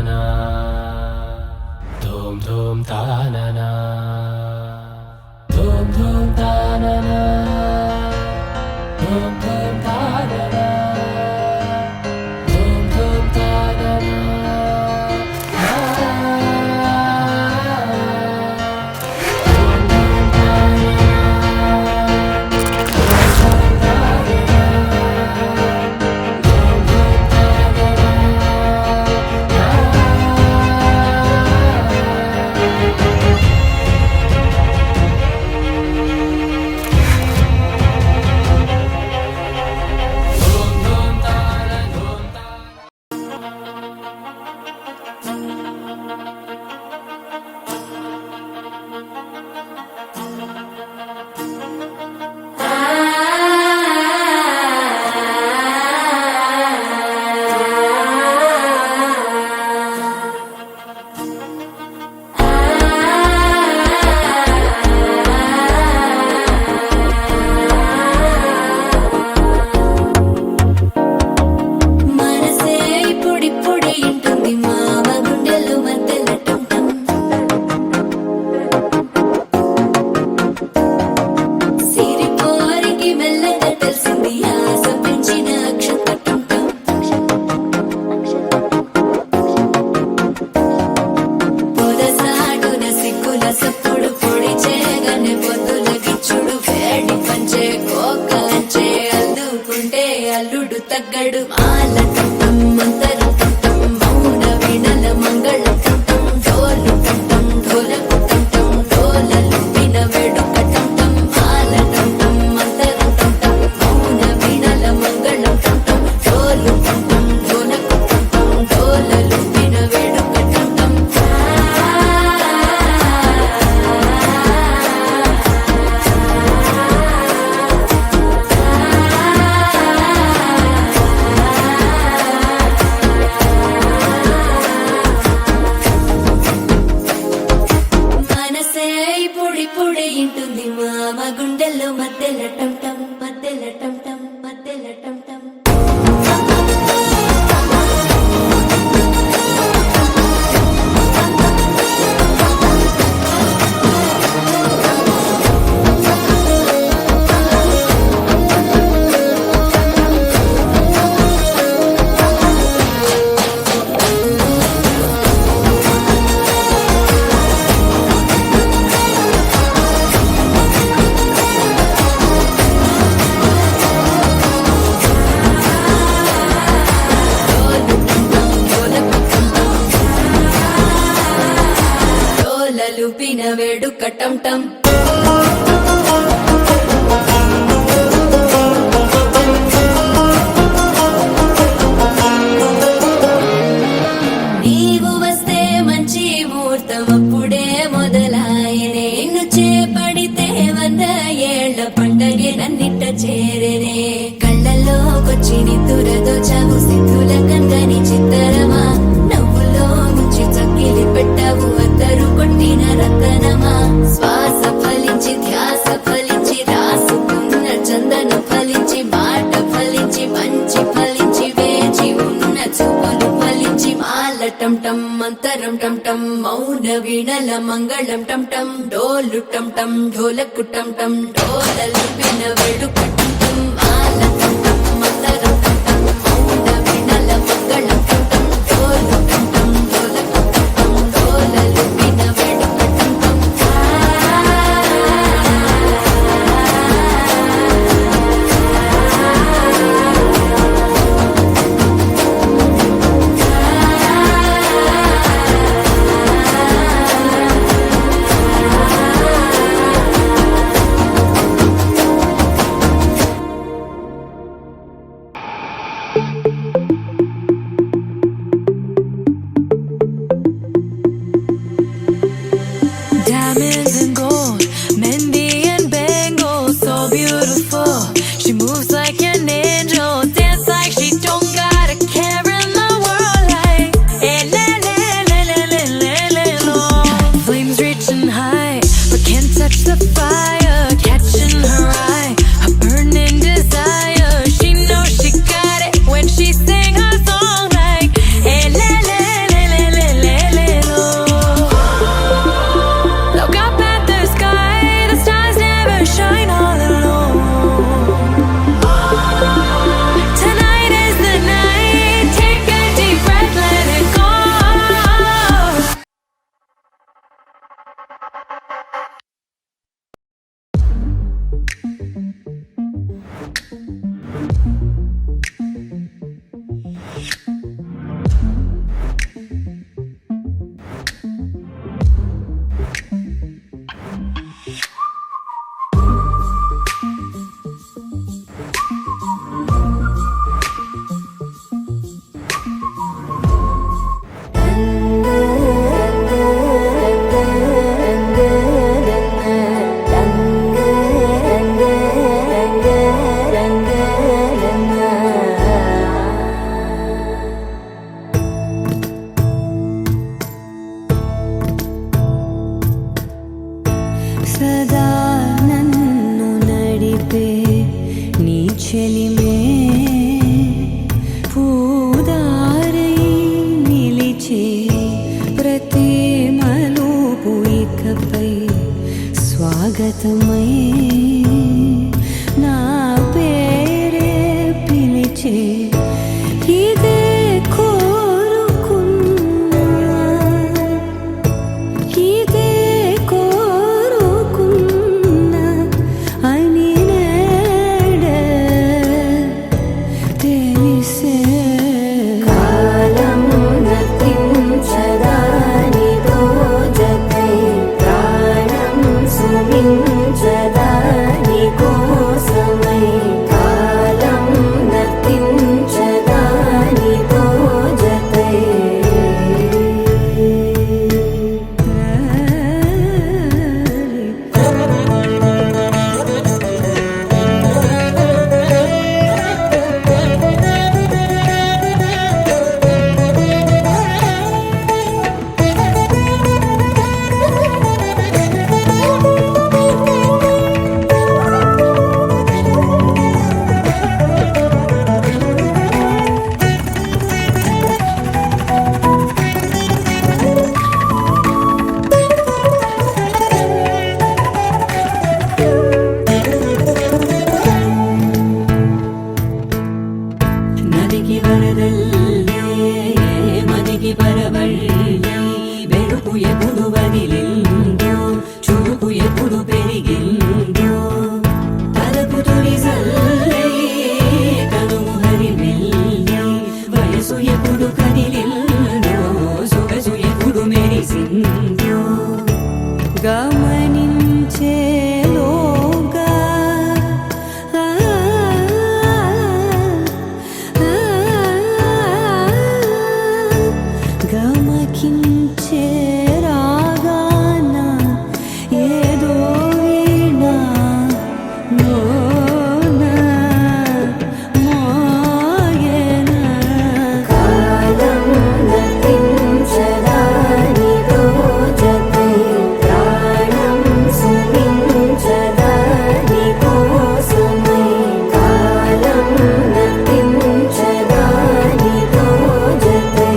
na Dum dum ta na na Dum dum ta na na Dum dum ta na na Dum dum ta na na అల్లుడు తగ్గడు మాల కంఠం మంతరం కంఠం మౌన వీణల మంగళం కంఠం డోలు కంఠం ఢోలకు కంఠం డోలలు విన వేడుక కంఠం మాల కంఠం మంతరం కంఠం మౌన వీణల మంగళం కంఠం డోలు కంఠం ఢోలకు కంఠం డోలలు విన వేడుక కంఠం ఇంటుంది మామ గుండెల్లో మధ్యల టంటం మధ్యల టంటం మధ్యల టంటం లూపిన వేడుక టంటం నీవు వస్తే మంచి ముహూర్తం అప్పుడే మొదలాయనే నిన్ను చేపడితే 100 ఏళ్ల పండగే నన్నిట్ట చేరేనే కళ్ళల్లోకొచ్చి నిద్దురదోచావు సిద్ధుల కందని చిత్తరమా నవ్వులో ముంచి చక్కిలి పెట్టావు అద్దరు కొట్టిన రతనమా శ్వాస ఫలించి ధ్యాస ఫలించి రాసుకున్న చందన ఫలించి మాట ఫలించి మంచి ఫలించి వేచి ఉన్న చూపులు ఫలించి మాల టంటం మంతరం టంటం మౌన వీణల మంగళం టంటం డోలు టంటం ఢోలకు టంటం డోలలు విన వేడుక టంటం మాల టంటం మంతరం టంటం మౌన వీణల మంగళం టంటం డోలు టంటం ఢోలకు టంటం డోలలు విన వేడుక టంటం శాశ్వతమై నా పేరే పిలిచే ఇదే కోరుకున్నా ఇదే కోరుకున్నా అని నేడే తెలిసే కాలం నతించదానిదో జతై ప్రాణం సుమించదాని కోసమై కాలం నతించదానిదో జతై నదికి వరదల్లే మదికి పరవళ్ళే వెలుపు ఎప్పుడు వదిలిందో చురుకు ఎప్పుడు పెరిగిందో తలపు తొలి జల్లే కనుము హరిమెల్లే వయసు ఎప్పుడు కదిలిందో సొగసు ఎప్పుడు మెరిసిందో గమనించేలోగా గమకించే రాగాన ఏదో వీణా మోనా మోయేనా కాలం నతించదానిదో జతై ప్రాణం సుమించదాని కోసమై కాలం నతించదానిదో జతై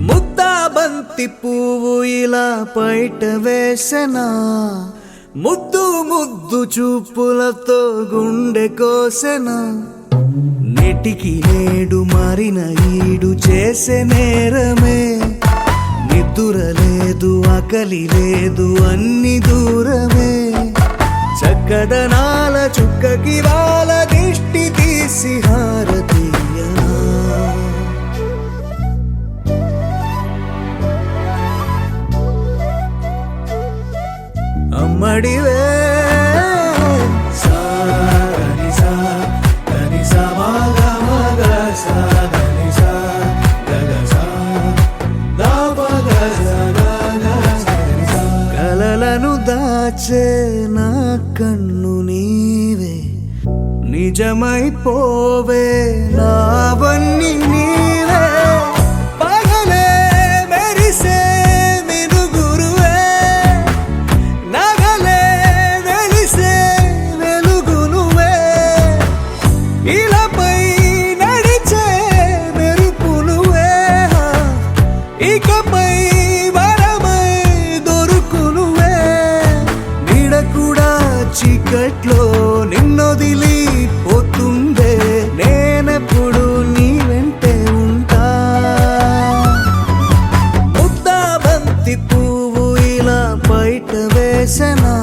ముద్దాబంతి పువ్వు ఇలా బయట వేసెనా ముద్దు ముద్దు చూపులతో గుండె కోసెనా నెటికి నేడు మారిన ఈడు చేసే నేరమే నిద్దుర లేదు ఆకలి లేదు అన్ని దూరమే చక్కదనాల చుక్కకి వాళ్ళ దిష్టి తీసి హారతీయనా అమ్మడివే కలలను దాచే నా కన్ను నీవే నిజమైపోవే నావన్నీ నీవే పగలే మెరిసే మినుగురువే నగలే వెలిసే వెలుగు నువ్వే ఇలాపై నడిచే మెరుపు నువ్వే ఇకపై వరమై దొరుకు నువ్వే నీడ కూడా చీకట్లో నిన్నొదిలి పోతుందే నేనెప్పుడు నీ వెంటే ఉంటా ముద్దాబంతి పువ్వు ఇలా బయట వేసెనా